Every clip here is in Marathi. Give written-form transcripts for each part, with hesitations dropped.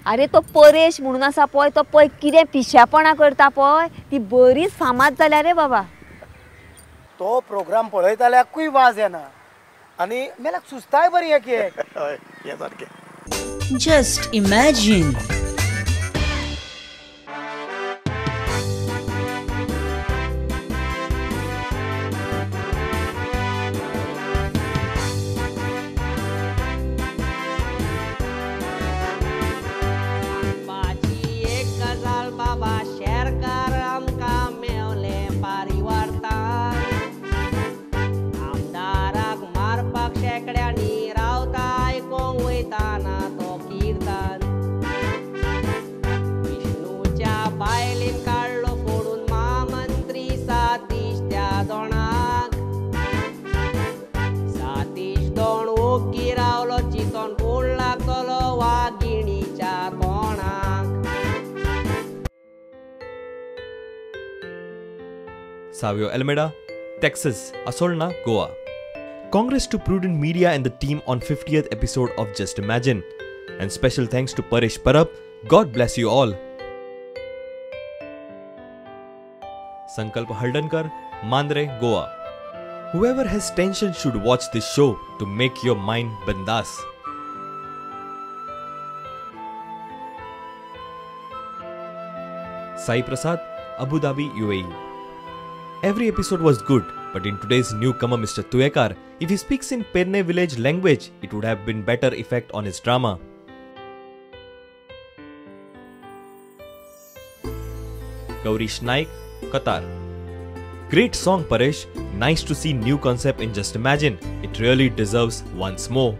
अरे तो परेश म्हणून आसा पळय तो पळय कितें पिश्यापणां करता पळय ती बरीच फामाद जाल्या रे बाबा. तो प्रोग्राम पळयताल्याकूय वाज येना आनी मेल्याक सुस्ताय बरी एक हे सारकें. Just imagine. Savio Alameda, Texas, Asolna, Goa. Congress to Prudent Media and the team on 50th episode of Just Imagine. And special thanks to Paresh Parab. God bless you all. Sankalp Haldankar, Mandre, Goa. Whoever has tension should watch this show to make your mind bindas. Sai Prasad, Abu Dhabi, UAE. Every episode was good, but in today's newcomer Mr. Tuyekar, if he speaks in Perne village language, it would have been better effect on his drama. Gaurish Naik, Qatar. Great song Paresh, nice to see new concept in Just Imagine, it really deserves once more.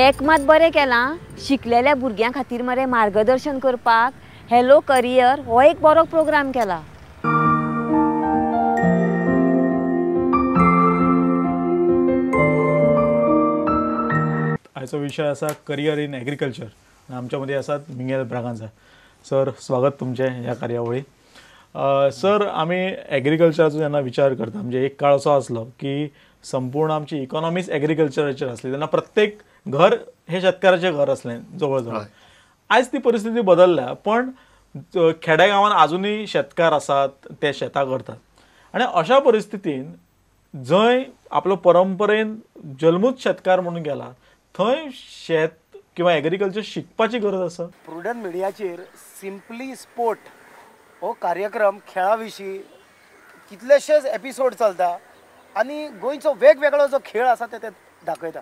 एक मात बरें केलां शिकलेल्या भुरग्यां खातीर मरे मार्गदर्शन करपाक हॅलो करियर हो एक बरो प्रोग्राम केला. आयचो विषय आसा करियर इन एग्रीकल्चर. आमच्यामध्ये आसात मिंगेल ब्रागांजा सर. स्वागत तुमचे ह्या कार्यावळी. सर आमी एग्रीकल्चराचो जेन्ना विचार करता म्हणजे एक काळ असो आसलो की संपूर्ण आमची इकॉनॉमीच एग्रीकल्चराचेर आसली तेन्ना प्रत्येक घर हे शेतकाराचें घर असलें जवळ जवळ. आयज ती परिस्थिती बदलल्या पण खेड्या गांवांत आजुनूय शेतकार आसात ते शेतां करतात आनी अशा परिस्थितीन जंय आपलो परंपरेन जल्मूच शेतकार म्हणून गेला थंय शेत किंवा एग्रीकल्चर शिकपाची गरज आसा. प्रुडंट मिडियाचेर सिम्पली स्पोर्ट हो कार्यक्रम खेळा विशीं कितलेशेच एपिसोड चलता आनी गोंयचो वेगवेगळो जो खेळ आसा ते दाखयता.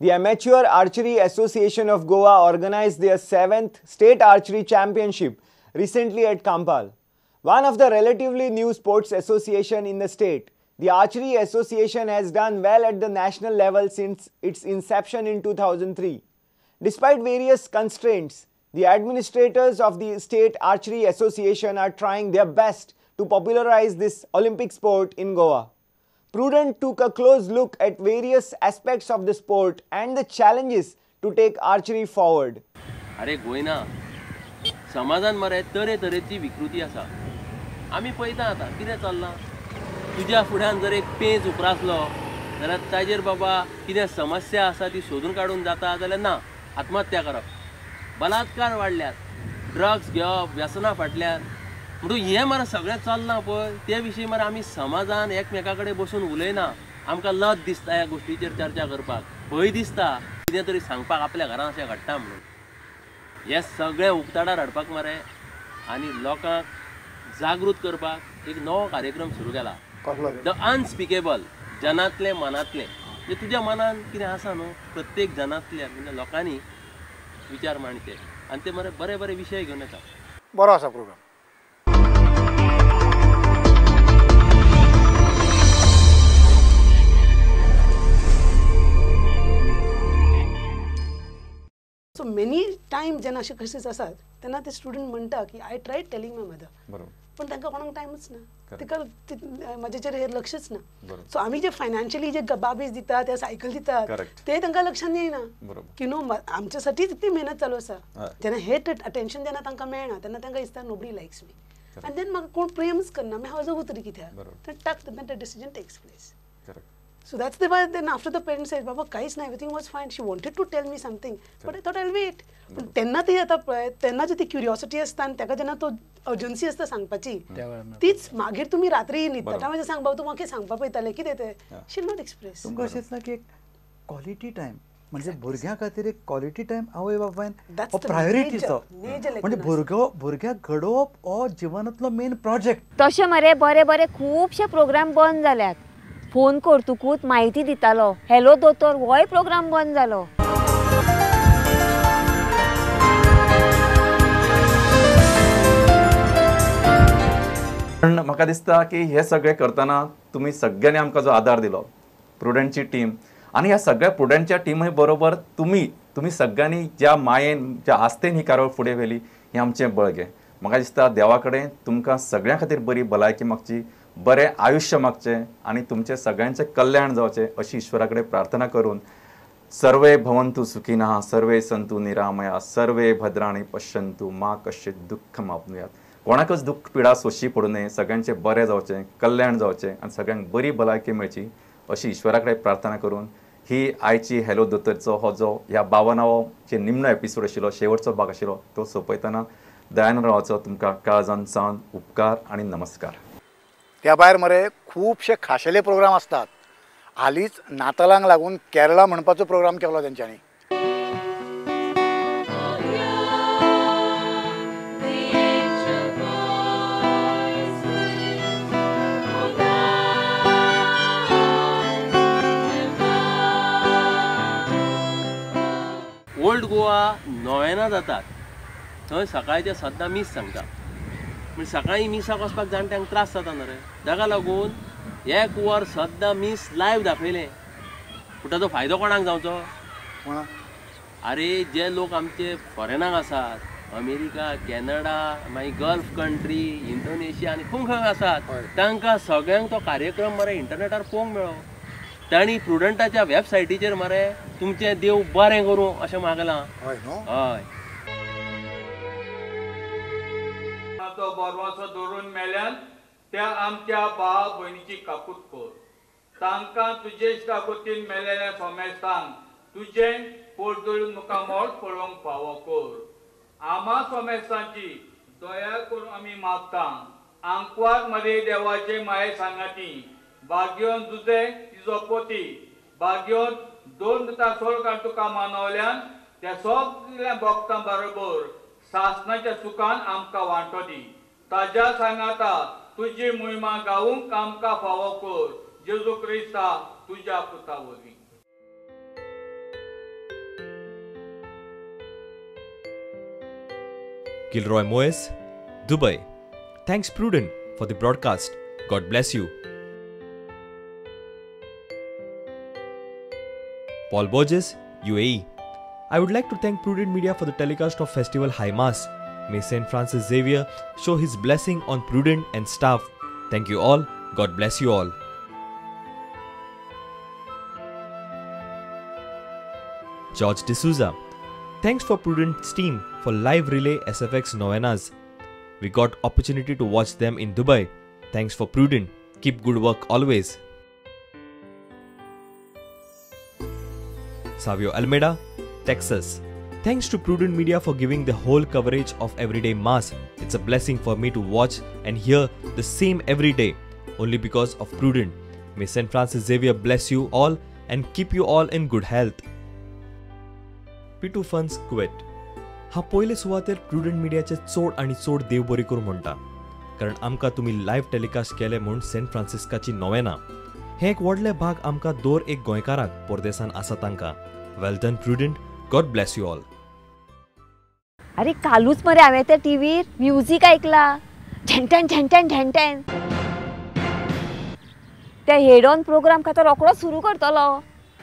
The Amateur Archery Association of Goa organized their 7th State Archery Championship recently at Kampal. One of the relatively new sports association in the state, the Archery Association has done well at the national level since its inception in 2003. Despite various constraints, the administrators of the State Archery Association are trying their best to popularize this Olympic sport in Goa. Prudent took a close look at various aspects of the sport and the challenges to take archery forward. अरे गोयना समाजान मरे तरेतरेची विकृती आसा. आमी पळयता आतां कितें चल्लां. तुज्या फुड्यान जर एक पेंच उप्रासलो जाल्यार ताजेर बाबा कितें समस्या आसा ती सोदून काडून जाता जाल्यार ना आत्महत्या करप. बलात्कार वाडल्यात, ड्रग्स घेवप, व्यसनां फाटल्यात. म्हणून हें मरे सगळें चल्लां पळय ते विशीं मरे आमी समाजान एकमेका कडेन बसून उलयना. आमकां लज दिसता ह्या गोश्टीचेर चर्चा करपाक. भंय दिसता कितें तरी सांगपाक आपल्या घरांत अशें घडटा म्हणून. हें सगळें उक्ताडार हाडपाक मरे आनी लोकांक जागृत करपाक एक नवो कार्यक्रम सुरू केला. द अनस्पिकेबल. जनातलें मनातलें. म्हणजे तुज्या मनान कितें आसा न्हू प्रत्येक जनातल्या म्हणजे लोकांनी विचार मांडचे आनी ते मरे बरे बरे विशय घेवन येता. बरो आसा प्रोग्राम. सो मेनी टायम जेन्ना अशे केसीस आसात तेन्ना ते स्टुडंट म्हणटा की I triad telling my mother. बरोबर. पण तांकां कोणाक टायमच ना. तिका म्हाजेचेर हे लक्षच ना. सो आमी जे फायनान्शियली जे बाबीज दितात त्या सायकल दितात ते तांकां लक्षान येयना की नो आमच्या साठी तितली मेहनत चालू आसा. जेन्ना हे अटेन्शन जेन्ना तांकां मेळना तेन्ना तांकां दिसता नोबडी लायक्स मी आनी देन म्हाका कोण प्रेमच करना मागीर हांव जगूं तरी कित्याक. टक तेन्ना ते decision takes place. So that's the why then after the parents said, Baba, काहीच नाही, everything was fine. She wanted to tell me something, but I thought I'll wait. पण त्यांना ती आता त्यांना जी ती क्युरिओसिटी असता आणि ताका जेन्ना तो अर्जन्सी असता सांगपाची तीच मागीर तुम्ही रात्री न्हिदता म्हणजे सांग बाबा तूं म्हाका सांगपा पळयताले कितें तें शी नॉट एक्सप्रेस. तुमकां अशें दिसना की एक क्वॉलिटी टायम म्हणजे भुरग्यां खातीर एक क्वॉलिटी टायम आवय बाबायन हो प्रायोरिटीचो म्हणजे भुरग्याक घडोवप हो जिवनांतलो मेन प्रोजेक्ट. तशें मरे बरे बरे खुबशे प्रोग्राम बंद जाल्यात. फोन करतकूच म्हायती दितालो, हॅलो दोतोर होय प्रोग्राम बंद जालो. पण म्हाका दिसता की हे सगळे करतना तुम्ही सगळ्यांनी आमकां जो आदार दिलो, प्रुडंटची टीम आणि ह्या सगळ्या प्रुडंटच्या टीम बरोबर तुम्ही सगळ्यांनी ज्या मायेन ज्या आस्तेन ही कार्यावळ फुडें व्हेली हे आमचें बळगें. म्हाका दिसता देवा कडेन तुमकां सगळ्यां खातीर बरी भलायकी मागची, बरें आयुश्य मागचें आणि तुमचे सगळ्यांचें कल्याण जावचें अशी ईश्वरा कडेन प्रार्थना करून सर्वे भवन्तु सुखिनः सर्वे सन्तु निरामया सर्वे भद्राणि पश्यन्तु मा कश्चित् दुःखम् आप्नुयात्. कोणाकच दुःख पिडा सोंसची पडू नये, सगळ्यांचें बरें जावचें, कल्याण जावचें आनी सगळ्यांक बरी भलायकी मेळची अशी ईश्वरा कडेन प्रार्थना करून ही आयची हॅलो दोतोरचो हो जो ह्या 52चे निमणो एपिसोड आशिल्लो, शेवटचो भाग आशिल्लो, तो सोंपयतना दयानंद रावाचो तुमकां काळजान सावन उपकार आनी नमस्कार. त्या भायर मरे खुबशे खाशेले प्रोग्राम असतात. हालींच नातालांक लागून केरळा म्हणपाचो प्रोग्राम केलो तेंच्यांनी. ओल्ड गोवा नोवेना जातात थंय सकाळचे सद्दां मीस सांगता. म्हणजे सकाळी मिसाक वचपाक जाणट्यांक त्रास जाता न्हू रे, ताका लागून 1 वर सद्दां मीस लायव्ह दाखयलें. पूण ताचो फायदो कोणाक जावचो? अरे जे लोक आमचे फॉरेनाक आसात, अमेरिका, कॅनडा, मागीर गल्फ कंट्री, इंडोनेशिया आनी खंय आसात, तांकां सगळ्यांक तो कार्यक्रम मरे इंटरनेटार पळोवंक मेळ्ळो. तांणी प्रुडंटाच्या वेबसायटीचेर मरे तुमचें देव बरें करूं अशें मागलां. हय बोरवासो धरून मेल्यान त्या आमच्या भाव भयणीची काकूट कर. तांकां तुजे इश्टागोतीन मेलेल्या सोमेस्तांक तुजें पोट धरून मुखार मोड पळोवंक फावो कर. आमा सोमेस्तांची दया करून आमी मागता. आंकवार मरे देवाचे माये सांगाती भाग्योन तुजे तिजो पोती भाग्योन 2 तासोळ काळ तुका मानवल्यान त्या सगळ्या भक्तां बरोबर सासणाच्या सुखान आमकां वांटो दी. ताज्या सांगाता तुजी मोहिमा गावूंक आमकां फावो कर. जेजू क्रिस्ता तुज्या पुता वरवीं. Gilroy Moyes, Dubai. Thanks Prudent for the broadcast. God bless you. Paul Borges, UAE. I would like to thank Prudent Media for the telecast of Festival High Mass. May St. Francis Xavier show his blessing on Prudent and staff. Thank you all. God bless you all. George D'Souza. Thanks for Prudent's team for live relay SFX novenas. We got opportunity to watch them in Dubai. Thanks for Prudent. Keep good work always. Savio Almeida, Texas. Thanks to Prudent Media for giving the whole coverage of Everyday Mass. It's a blessing for me to watch and hear the same every day, only because of Prudent. May St. Francis Xavier bless you all and keep you all in good health. P2 Funds Kuwait. हा पयले सुवातेर प्रुडंट मिडियाचे चोड आनी चोड देव बरी करूं म्हणटा, कारण आमकां तुमी लायव्ह टेलिकास्ट केले म्हूण सेंट फ्रांसिस्काची नोवेना. हे एक व्हडले भाग आमकां दर एक गोंयकाराक परदेसान आसा तांकां. Well done Prudent. God bless you all. अरे कालूच मरे हांवें त्या टीव्हीर म्युझिक ऐकला. झेंटॅन झेंटॅन झेंटॅन. त्या हेड ऑन प्रोग्राम खातर रोखडोच सुरू करतलो.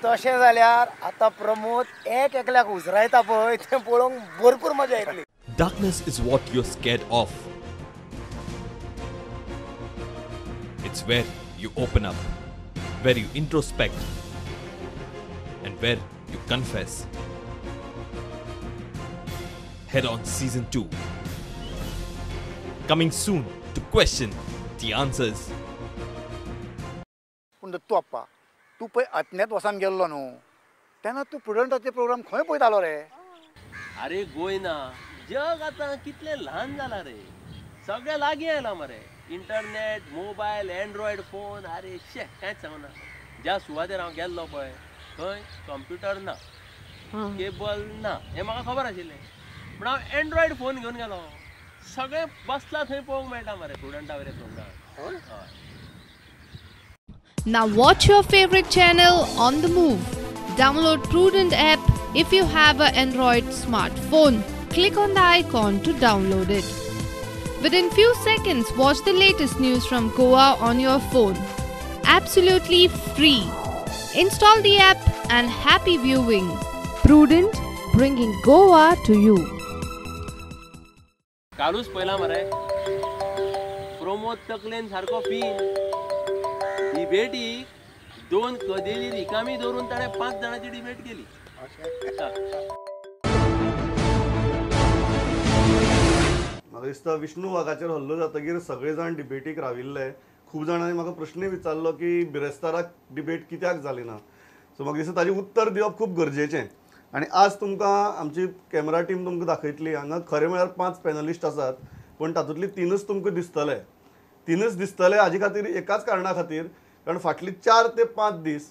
तशें जाल्यार आतां प्रमोद एकल्याक उजरायता पळय तें पळोवंक भरपूर मजा येतली. Darkness is what you're scared of. It's where you open up, where you introspect, and where you confess. Head On Season 2. Coming soon to question the answers. पूण दत्तू अप्पा तूं पळय अज्ञात वसान गेल्लो न्हू तेन्ना तूं प्रुडंटाचे प्रोग्राम खंय पळयतालो रे? अरे गोयना जग आतां कितलें ल्हान जाला रे, सगळें लागीं आयलां मरे. इंटरनेट, मोबायल, एंड्रॉयड फोन, अरे शे कांयच सांगना. ज्या सुवातेर हांव गेल्लो पळय थंय कंप्युटर ना, केबल ना, हें म्हाका खबर आशिल्लें. पूण हांव एंड्रॉयड फोन घेवन गेलो, सगळें बसला थंय पळोवंक मेळटा मरे प्रुडंटा वयले प्रोग्राम. हय. Now watch your favorite channel on the move. Download Prudent app if you have an Android smartphone. Click on the icon to download it. Within few seconds, watch the latest news from Goa on your phone. Absolutely free. Install the app and happy viewing. Prudent, bringing Goa to you. कालूच पळयला मरे प्रमोद तकलेन सारको फीन डिबेटीक 2 कदेली रिकामी दवरून ताणें 5 जाणांची डिबेट केली. म्हाका दिसता विष्णू वाघाचेर हल्लो जातकीर सगळे जाण डिबेटीक राविल्ले. खूब जाणांनी म्हाका प्रश्न विचारलो की बिरेस्ताराक डिबेट कित्याक जाली ना. सो म्हाका दिसता ताजें उत्तर दिवप खूब गरजेचें. आनी आज तुमकां आमची कॅमेरा टीम तुमकां दाखयतली. हांगा खरें म्हळ्यार 5 पॅनलिस्ट आसात पूण तातूंतली 3च तुमकां दिसतले. 3च दिसतले हाजे खातीर एकाच कारणा खातीर कारण फाटली 4 ते 5 दीस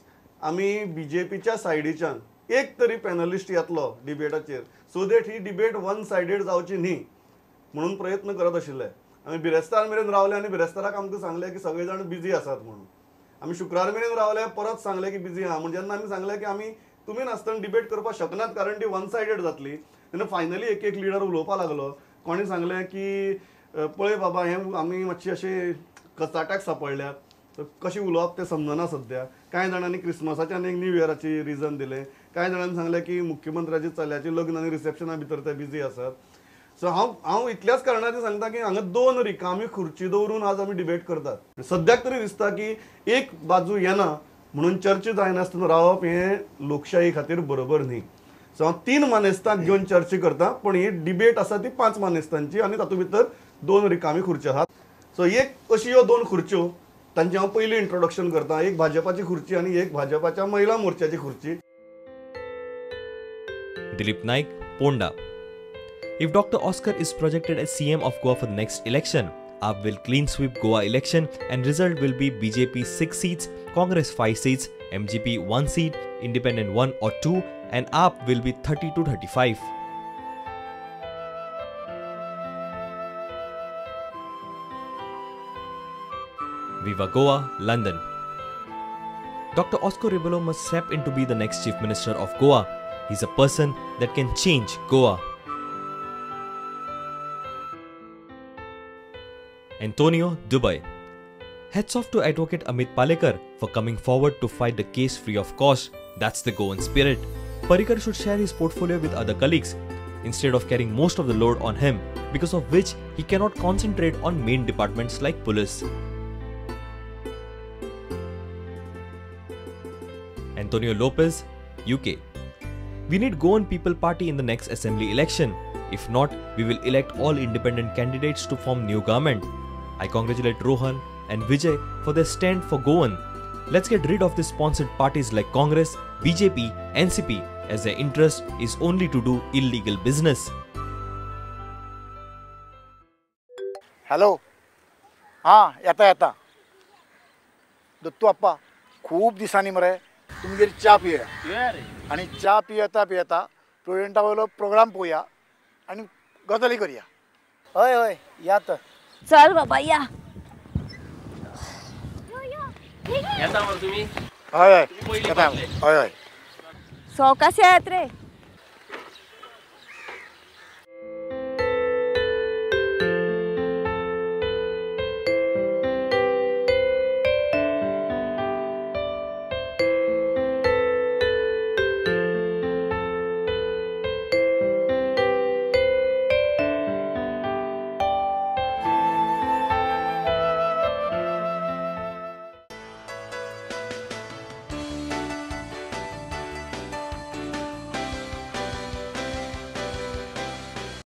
आमी BJPच्या सायडीच्यान एक तरी पॅनलिस्ट येतलो डिबेटाचेर सो दॅट ही डिबेट वन सायडेड जावची न्ही म्हणून प्रयत्न करत आशिल्ले. आमी बिरेस्तार मेरेन रावले आनी बिरेस्ताराक आमकां सांगलें की सगळे जाण बिजी आसात म्हणून. आमी शुक्रार मेरेन रावले, परत सांगलें की बिजी आहा. म्हणजे जेन्ना आमी सांगलें की आमी तुमी नासतना डिबेट करपाक शकनात कारण ती वन सायडेड जातली तेन्ना फायनली एक लिडर उलोवपाक लागलो. कोणी सांगलें की पळय बाबा हें आमी मातशें अशें कचाट्याक सांपडल्यात, कशी उलोवप तें समजना सद्या. कांय जाणांनी क्रिसमसाच्या आनी न्यू इयराची रिजन दिलें. कांय जाणांनी सांगलें की मुख्यमंत्र्याची चल्याची लग्न आनी रिसेप्शना भितर ते बिजी आसात. सो हांव इतल्याच कारणांनी सांगता की हांगा 2 रिकामी खुर्ची दवरून आज आमी डिबेट करतात. सद्याक तरी दिसता की एक बाजू येना म्हणून चर्चा जायनासतना रावप हें लोकशाही खातीर बरोबर न्ही. सो हांव 3 मानेस्तांक घेवन चर्चा करता पूण ही डिबेट आसा ती 5 मानेस्तांची आनी तातूंत भितर 2 रिकामी खुर्च्यो आसात. सो एक अशी ह्यो 2 खुर्च्यो तांचें हांव पयलीं इंट्रोडक्शन करता. एक भाजपाची खुर्ची आनी एक भाजपाच्या महिला मोर्चाची खुर्ची. Dilip Naik, Ponda. If Dr. Oscar is projected as CM of Goa for the next election, AAP will clean sweep Goa election and result will be BJP 6 seats, Congress 5 seats, MGP 1 seat, Independent 1 or 2 and AAP will be 30 to 35. Viva Goa, London. Dr. Oscar Rebolo must step in to be the next Chief Minister of Goa. He's a person that can change Goa. Antonio, Dubai. Hats off to Advocate Amit Palekar for coming forward to fight the case free of cost. That's the Goan spirit. Parrikar should share his portfolio with other colleagues instead of carrying most of the load on him, because of which he cannot concentrate on main departments like police. Antonio Lopez, UK. We need Goan People Party in the next assembly election. If not, we will elect all independent candidates to form new government. I congratulate Rohan and Vijay for their stand for Goan. Let's get rid of the sponsored parties like Congress, BJP, NCP as their interest is only to do illegal business. Hello, हां येता दत्तू आप्पा खूब दिसांनी मरे तुमगेर च्या पिया आनी च्या पियेता प्रुडंटा वयलो प्रोग्राम पळोवया आनी गजाली करया. हय हय या तर. चल बाबा या. येता मरे तुम्ही. हय हय येता. हय हय सवकास येयात रे.